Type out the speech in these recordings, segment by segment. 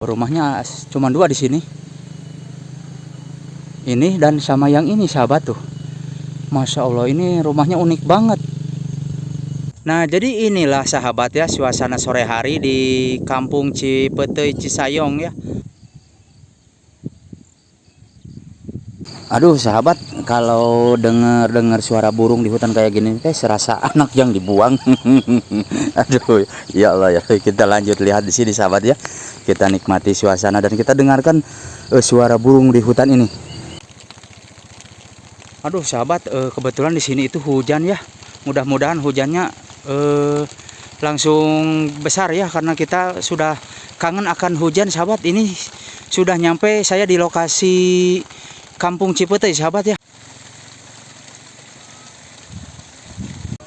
Rumahnya cuma dua di sini. Ini dan sama yang ini sahabat tuh. Masya Allah, ini rumahnya unik banget. Nah, jadi inilah sahabat ya suasana sore hari di Kampung Cipeteuy Cisayong ya. Aduh sahabat, kalau dengar suara burung di hutan kayak gini teh serasa anak yang dibuang. Aduh, ya Allah ya. Kita lanjut lihat di sini sahabat ya. Kita nikmati suasana dan kita dengarkan suara burung di hutan ini. Aduh sahabat, kebetulan di sini itu hujan ya. Mudah-mudahan hujannya langsung besar ya, karena kita sudah kangen akan hujan sahabat. Ini sudah nyampe saya di lokasi Kampung Cipeteuy sahabat ya.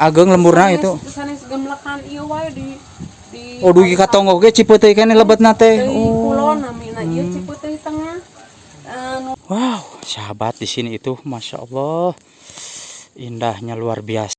Ageng lemburna itu. Oh dugi katong oge Cipeteuy kene lebetna teh. Oh. Cipeteuy tengah. Wow, sahabat di sini itu Masya Allah indahnya luar biasa.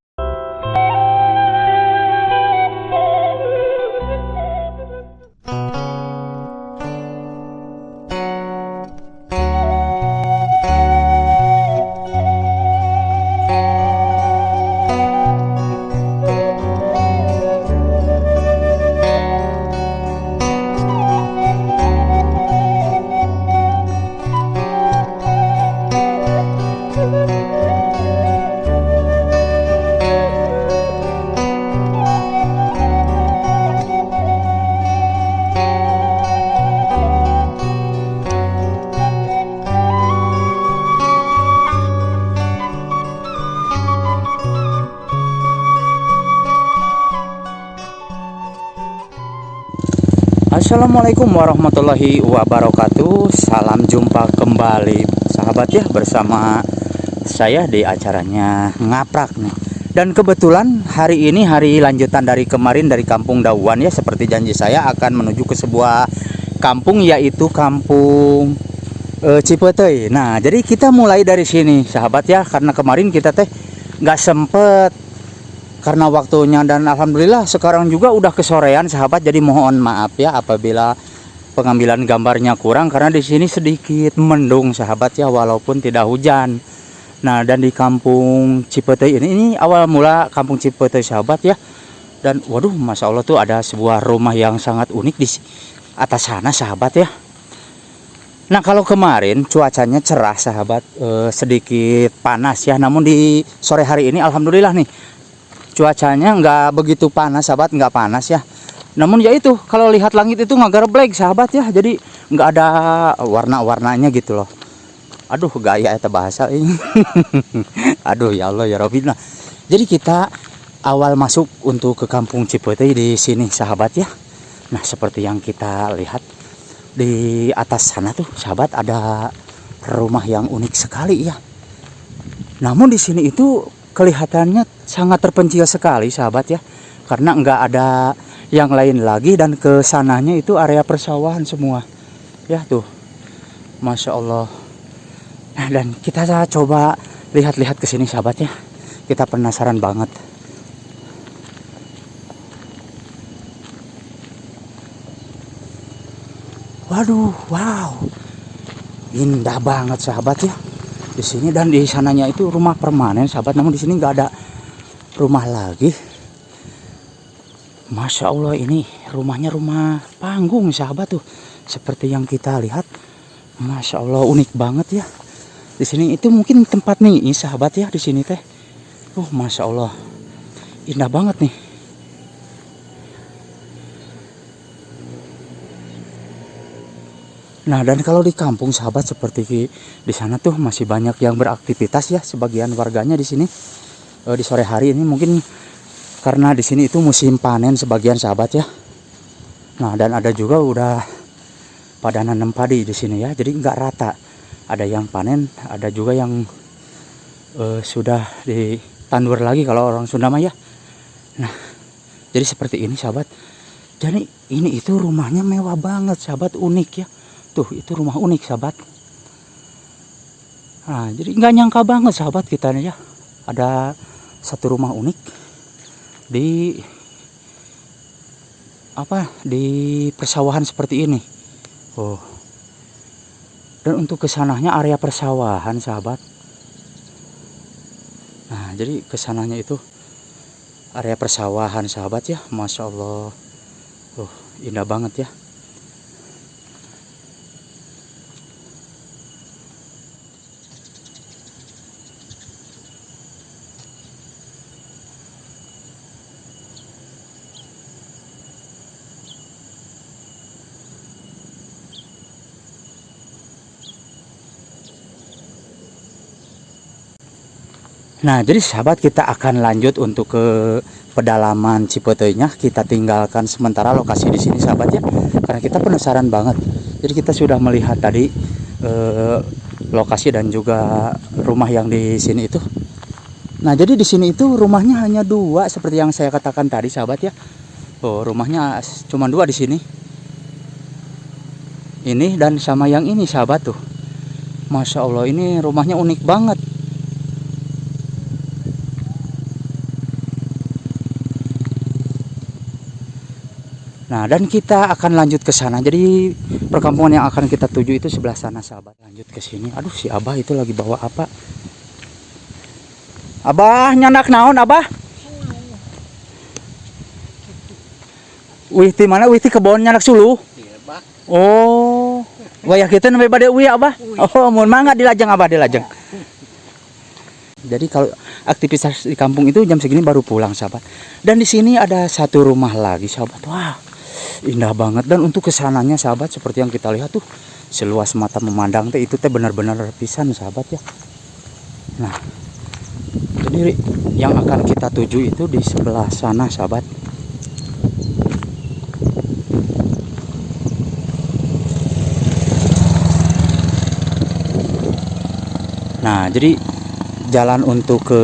Assalamualaikum warahmatullahi wabarakatuh. Salam jumpa kembali sahabat ya, bersama saya di acaranya Ngaprak nih. Dan kebetulan hari ini hari lanjutan dari kemarin dari Kampung Dauan ya. Seperti janji saya akan menuju ke sebuah kampung, yaitu Kampung Cipeteuy. Nah jadi kita mulai dari sini sahabat ya, karena kemarin kita teh nggak sempet karena waktunya, dan alhamdulillah sekarang juga udah kesorean sahabat. Jadi mohon maaf ya apabila pengambilan gambarnya kurang, karena di sini sedikit mendung sahabat ya, walaupun tidak hujan. Nah dan di Kampung Cipeteuy ini awal mula Kampung Cipeteuy sahabat ya. Dan waduh Masya Allah tuh ada sebuah rumah yang sangat unik di atas sana sahabat ya. Nah kalau kemarin cuacanya cerah sahabat, sedikit panas ya, namun di sore hari ini alhamdulillah nih cuacanya nggak begitu panas sahabat, nggak panas ya. Namun ya itu, kalau lihat langit itu ngagereblek sahabat ya, jadi nggak ada warna-warnanya gitu loh. Aduh gaya eta bahasa ini. Aduh ya Allah ya Rabbi. Nah, jadi kita awal masuk untuk ke Kampung Cipeteuy di sini sahabat ya. Nah seperti yang kita lihat di atas sana tuh sahabat, ada rumah yang unik sekali ya. Namun di sini itu kelihatannya sangat terpencil sekali sahabat ya, karena nggak ada yang lain lagi, dan ke sananya itu area persawahan semua ya tuh Masya Allah. Nah dan kita coba lihat-lihat ke sini sahabat ya, kita penasaran banget. Waduh, wow, indah banget sahabat ya di sini. Dan di sananya itu rumah permanen sahabat, namun di sini nggak ada rumah lagi. Masya Allah, ini rumahnya rumah panggung sahabat tuh, seperti yang kita lihat. Masya Allah unik banget ya. Di sini itu mungkin tempat nih sahabat ya, di sini teh. Masya Allah indah banget nih. Nah dan kalau di kampung sahabat seperti di sana tuh masih banyak yang beraktivitas ya, sebagian warganya di sini di sore hari ini, mungkin karena di sini itu musim panen sebagian sahabat ya. Nah dan ada juga udah pada nanam padi di sini ya, jadi nggak rata. Ada yang panen, ada juga yang sudah ditandur lagi kalau orang Sunda mah ya. Nah jadi seperti ini sahabat. Jadi ini itu rumahnya mewah banget sahabat, unik ya. Tuh itu rumah unik sahabat. Nah jadi nggak nyangka banget sahabat kita nih ya, ada satu rumah unik di persawahan seperti ini. Oh, dan untuk kesananya area persawahan sahabat. Nah, jadi kesananya itu area persawahan sahabat ya. Masya Allah. Oh, indah banget ya. Nah, jadi sahabat, kita akan lanjut untuk ke pedalaman Cipeteunya. Kita tinggalkan sementara lokasi di sini sahabat ya, karena kita penasaran banget. Jadi kita sudah melihat tadi lokasi dan juga rumah yang di sini itu. Nah, jadi di sini itu rumahnya hanya dua seperti yang saya katakan tadi sahabat ya. Oh, rumahnya cuma dua di sini. Ini dan sama yang ini sahabat tuh. Masya Allah, ini rumahnya unik banget. Nah, dan kita akan lanjut ke sana. Jadi perkampungan yang akan kita tuju itu sebelah sana sahabat. Lanjut ke sini. Aduh, si Abah itu lagi bawa apa? Abah nyanak naon Abah? Wih, di mana? Wih, di kebon nyanak sulu. Oh, wayah kita nembe bade uwi Abah. Oh, mun mangga dilajeng Abah dilajeng. Jadi kalau aktivitas di kampung itu jam segini baru pulang sahabat. Dan di sini ada satu rumah lagi sahabat. Wah, indah banget. Dan untuk kesananya sahabat, seperti yang kita lihat tuh, seluas mata memandang teh itu teh benar-benar pisan sahabat ya. Nah, jadi yang akan kita tuju itu di sebelah sana sahabat. Nah, jadi jalan untuk ke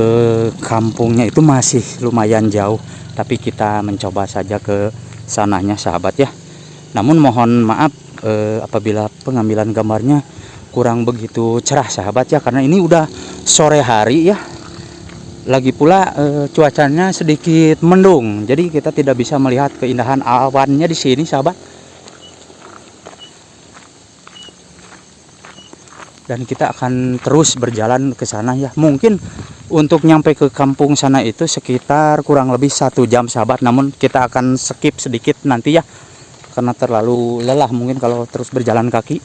kampungnya itu masih lumayan jauh, tapi kita mencoba saja ke sananya sahabat ya. Namun mohon maaf apabila pengambilan gambarnya kurang begitu cerah sahabat ya, karena ini udah sore hari ya. Lagi pula cuacanya sedikit mendung, jadi kita tidak bisa melihat keindahan awannya di sini sahabat. Dan kita akan terus berjalan ke sana ya. Mungkin untuk nyampe ke kampung sana itu sekitar kurang lebih 1 jam sahabat. Namun kita akan skip sedikit nanti ya, karena terlalu lelah mungkin kalau terus berjalan kaki.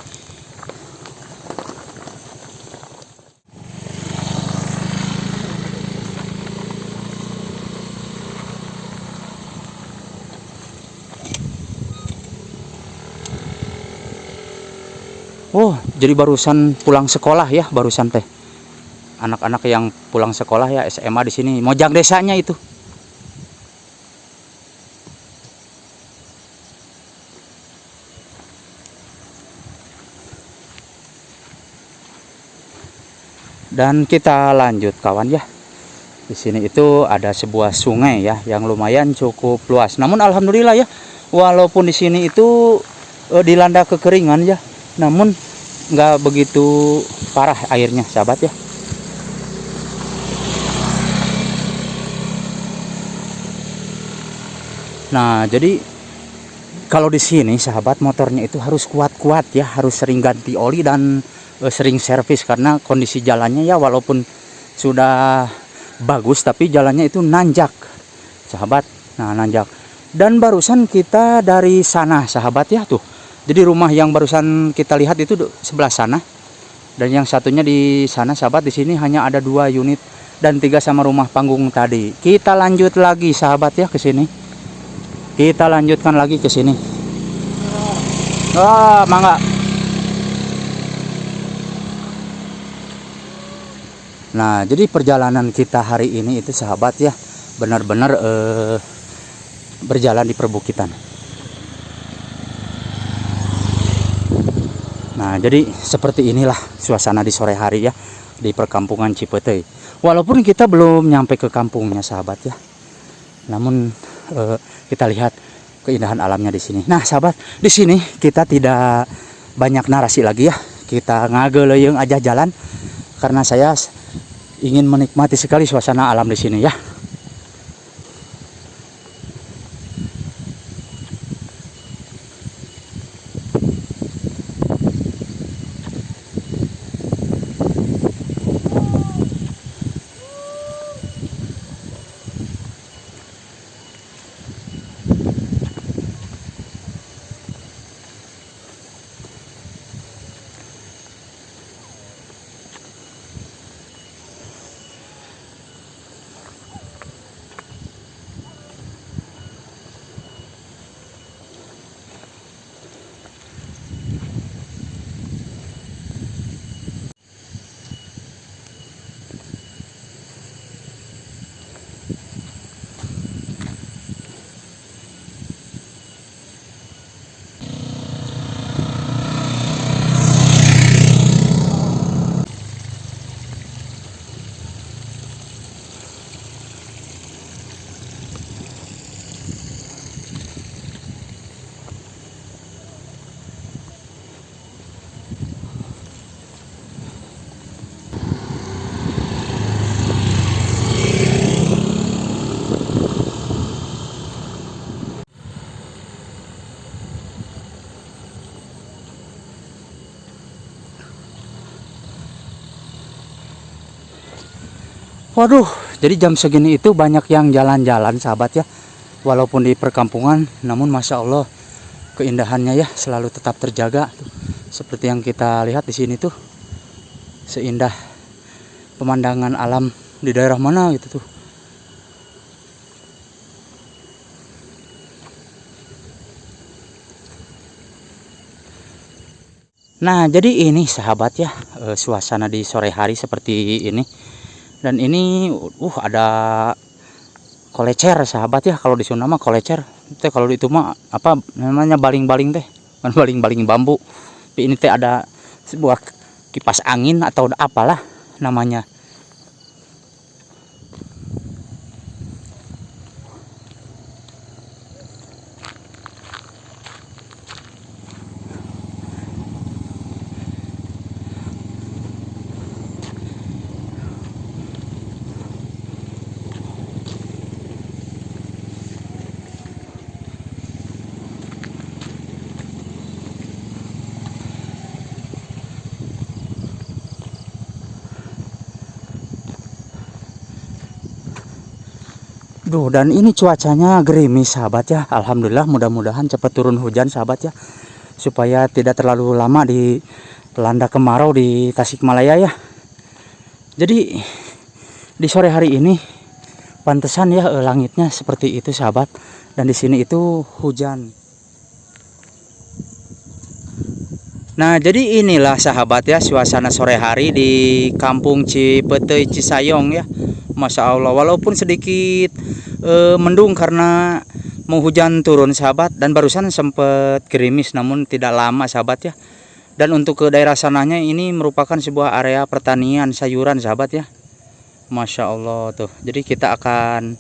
Oh, jadi barusan pulang sekolah ya, barusan teh. Anak-anak yang pulang sekolah ya, SMA di sini. Mojang desanya itu. Dan kita lanjut kawan ya. Di sini itu ada sebuah sungai ya yang lumayan cukup luas. Namun alhamdulillah ya, walaupun di sini itu dilanda kekeringan ya, namun nggak begitu parah airnya sahabat ya. Nah, jadi kalau di sini sahabat, motornya itu harus kuat-kuat ya, harus sering ganti oli dan sering servis, karena kondisi jalannya ya walaupun sudah bagus tapi jalannya itu nanjak sahabat. Nah, nanjak. Dan barusan kita dari sana sahabat ya tuh. Jadi rumah yang barusan kita lihat itu sebelah sana, dan yang satunya di sana sahabat. Di sini hanya ada 2 unit dan 3 sama rumah panggung tadi. Kita lanjut lagi sahabat ya ke sini. Kita lanjutkan lagi ke sini. Wah, mangga. Nah, jadi perjalanan kita hari ini itu sahabat ya, benar-benar berjalan di perbukitan. Nah, jadi seperti inilah suasana di sore hari ya di perkampungan Cipeteu. Walaupun kita belum nyampe ke kampungnya sahabat ya, namun kita lihat keindahan alamnya di sini. Nah, sahabat, di sini kita tidak banyak narasi lagi ya. Kita ngageleung aja jalan karena saya ingin menikmati sekali suasana alam di sini ya. Waduh, jadi jam segini itu banyak yang jalan-jalan sahabat ya. Walaupun di perkampungan, namun Masya Allah keindahannya ya selalu tetap terjaga. Seperti yang kita lihat di sini tuh, seindah pemandangan alam di daerah mana gitu tuh. Nah, jadi ini sahabat ya, suasana di sore hari seperti ini. Dan ini ada kolecer sahabat ya, kalau di Sunda mah kolecer. Teh kalau itu mah apa namanya, baling-baling teh. Kan baling-baling bambu. Tapi ini teh ada sebuah kipas angin atau apalah namanya. Duh, dan ini cuacanya gerimis sahabat ya. Alhamdulillah, mudah-mudahan cepat turun hujan sahabat ya, supaya tidak terlalu lama dilanda kemarau di Tasikmalaya ya. Jadi di sore hari ini pantesan ya langitnya seperti itu sahabat. Dan di sini itu hujan. Nah, jadi inilah sahabat ya suasana sore hari di Kampung Cipeteuy Cisayong ya. Masya Allah, walaupun sedikit mendung karena mau hujan turun sahabat, dan barusan sempat gerimis namun tidak lama sahabat ya. Dan untuk ke daerah sananya ini merupakan sebuah area pertanian sayuran sahabat ya. Masya Allah tuh. Jadi kita akan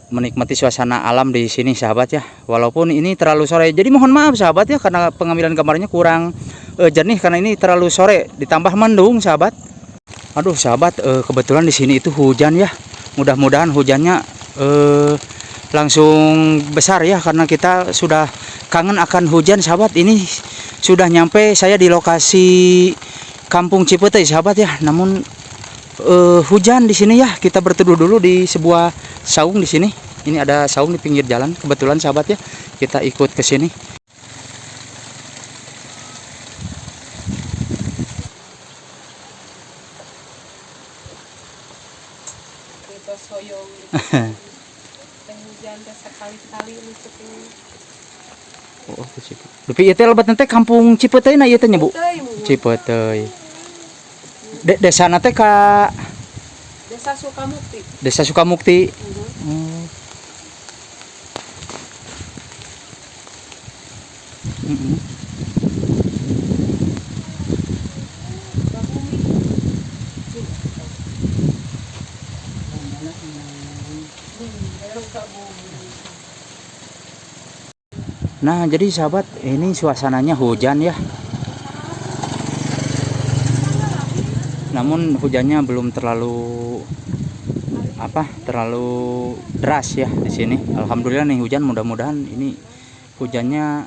menikmati suasana alam di sini sahabat ya. Walaupun ini terlalu sore, jadi mohon maaf sahabat ya karena pengambilan gambarnya kurang jernih karena ini terlalu sore ditambah mendung sahabat. Aduh sahabat, kebetulan di sini itu hujan ya. Mudah-mudahan hujannya langsung besar ya, karena kita sudah kangen akan hujan sahabat. Ini sudah nyampe saya di lokasi Kampung Cipeteuy sahabat ya. Namun hujan di sini ya. Kita berteduh dulu di sebuah saung di sini. Ini ada saung di pinggir jalan kebetulan sahabat ya. Kita ikut ke sini. Oh, tapi itu lebat nanti Kampung Cipeteuy na ieu teh nya Bu. Cipeteuy. Desa nate ka Desa Sukamukti. Desa Sukamukti. Nah, jadi sahabat, ini suasananya hujan ya. Namun hujannya belum terlalu terlalu deras ya di sini. Alhamdulillah nih hujan, mudah-mudahan ini hujannya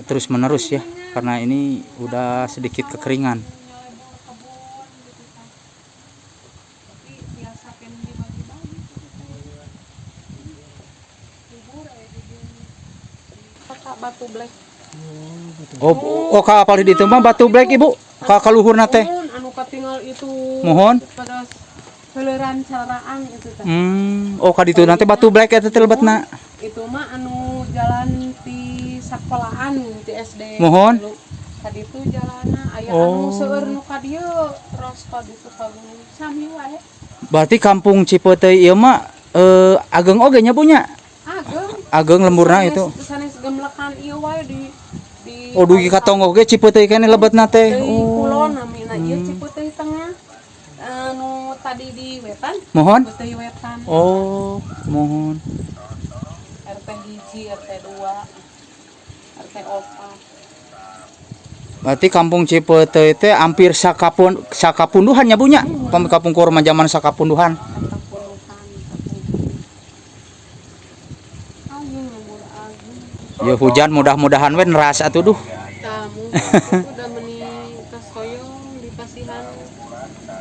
terus menerus ya, karena ini udah sedikit kekeringan. Batu black. Oh, kapal di itu mah batu black Ibu. Ka kaluhurna teh. Anu katinggal itu. Mohon. Pada heuleran caraan itu teh. Oh, ka ditu nanti batu black eta teh lebatna. Itu mah anu jalan di sekolahan di SD. Mohon. Ka ditu jalanna aya anu seueur nu ka dieu terus ka ditu ka gunung sami wae. Berarti Kampung Cipeteuy ieu mah ageng oge nya punya. Ageng lemburna itu. Sanes gemlekan ieu wae di Oh, dugi katong oge Cipeteuy kene lebetna teh. Kulon namina ieu Cipeteuy tengah. Anu tadi di wetan. Mohon. Cipeteuy wetan. Oh, mohon. RT 1, RT 2, RT 4. Berarti Kampung Cipeteuy teh hampir sakapunduhan nya punya. Kampung kurma zaman sakapunduhan. Ya hujan mudah-mudahan we neras atuh duh. Kamu udah meni kasoyong di pasihan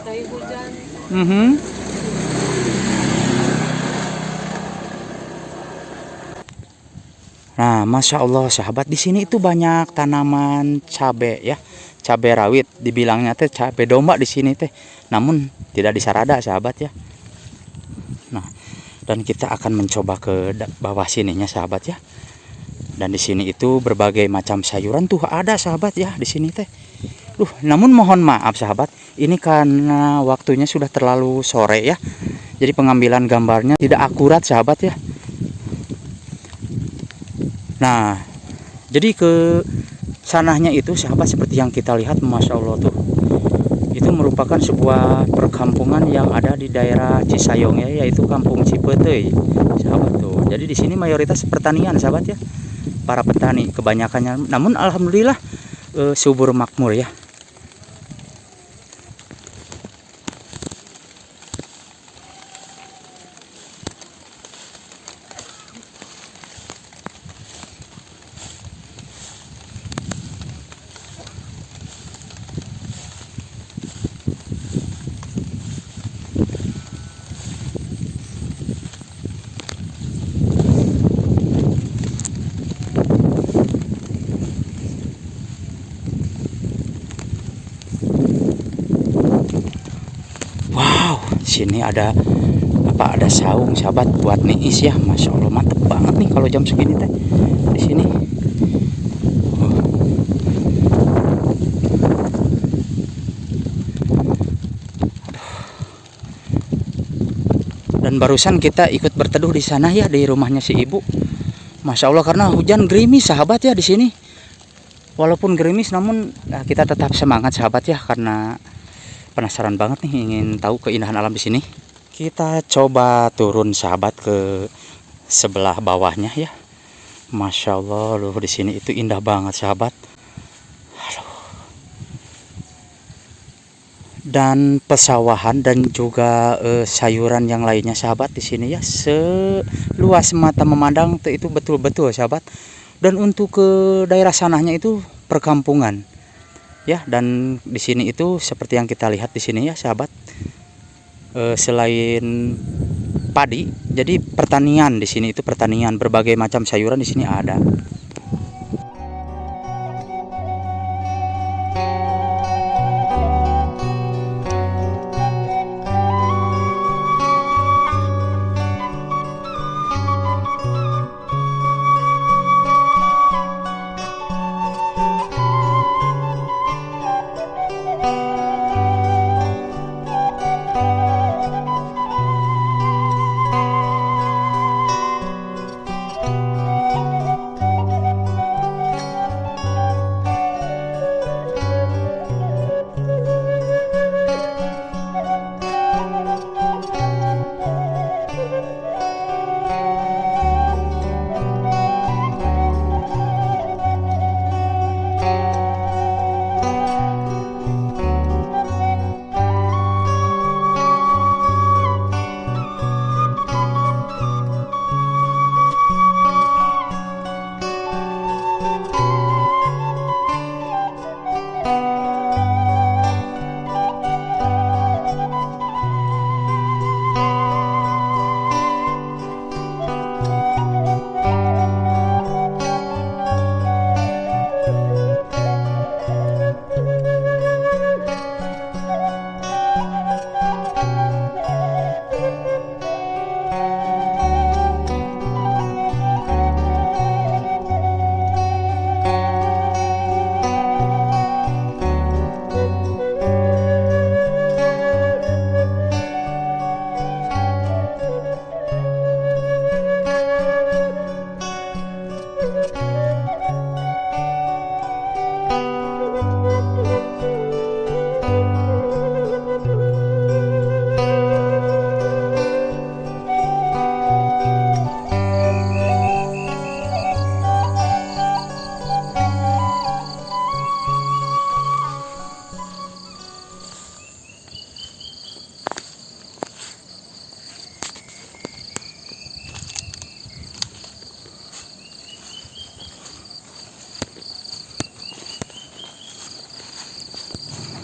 dari hujan. Mhm. Nah, masya Allah sahabat, di sini itu banyak tanaman cabe ya, cabe rawit, dibilangnya teh cabe domba di sini teh. Namun tidak disarada sahabat ya. Nah, dan kita akan mencoba ke bawah sininya sahabat ya. Dan di sini itu berbagai macam sayuran tuh ada sahabat ya di sini teh. Namun mohon maaf sahabat, ini karena waktunya sudah terlalu sore ya. Jadi pengambilan gambarnya tidak akurat sahabat ya. Nah, jadi ke sananya itu sahabat seperti yang kita lihat, masya Allah tuh. Itu merupakan sebuah perkampungan yang ada di daerah Cisayong ya, yaitu Kampung Cipeteuy, sahabat tuh. Jadi di sini mayoritas pertanian sahabat ya, para petani kebanyakannya. Namun alhamdulillah subur makmur ya. Wow, sini ada apa? Ada saung sahabat buat niis ya, masya Allah mantep banget nih kalau jam segini teh di sini. Dan barusan kita ikut berteduh di sana ya, di rumahnya si ibu. Masya Allah, karena hujan gerimis sahabat ya di sini. Walaupun gerimis namun ya, kita tetap semangat sahabat ya, karena penasaran banget nih ingin tahu keindahan alam di sini. Kita coba turun sahabat ke sebelah bawahnya ya. Masya Allah, loh di sini itu indah banget sahabat. Dan pesawahan dan juga sayuran yang lainnya sahabat di sini ya, seluas mata memandang itu betul-betul sahabat. Dan untuk ke daerah sananya itu perkampungan ya, dan di sini itu seperti yang kita lihat di sini ya sahabat, selain padi jadi pertanian di sini itu, pertanian berbagai macam sayuran di sini ada.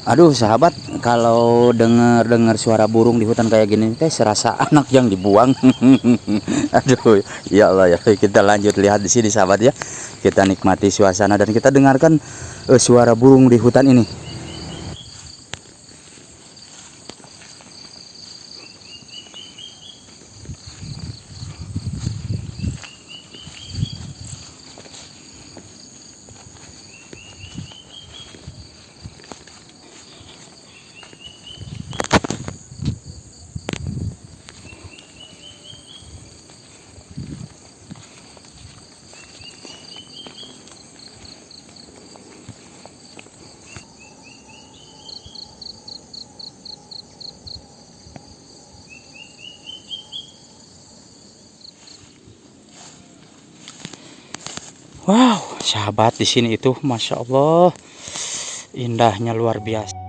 Aduh sahabat, kalau dengar suara burung di hutan kayak gini teh serasa anak yang dibuang. Aduh, ya Allah ya. Kita lanjut lihat di sini sahabat ya. Kita nikmati suasana dan kita dengarkan suara burung di hutan ini. Wow, sahabat di sini itu, masya Allah, indahnya luar biasa.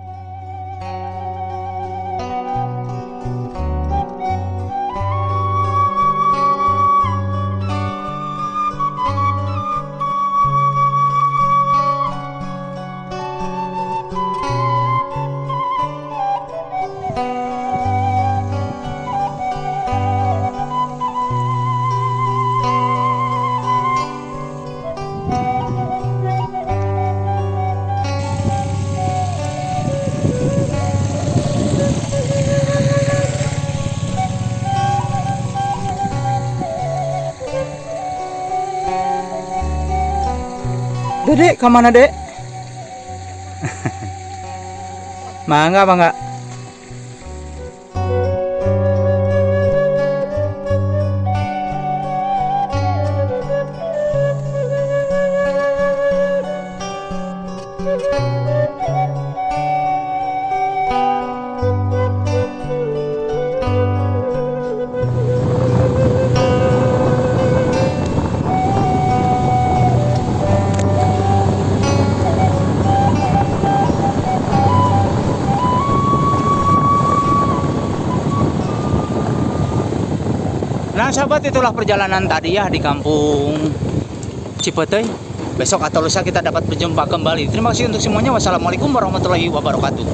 Dek, kemana dek? Mangga, mangga. Nah sahabat, itulah perjalanan tadi ya di kampung Cipeteuy. Besok atau lusa kita dapat berjumpa kembali. Terima kasih untuk semuanya. Wassalamualaikum warahmatullahi wabarakatuh.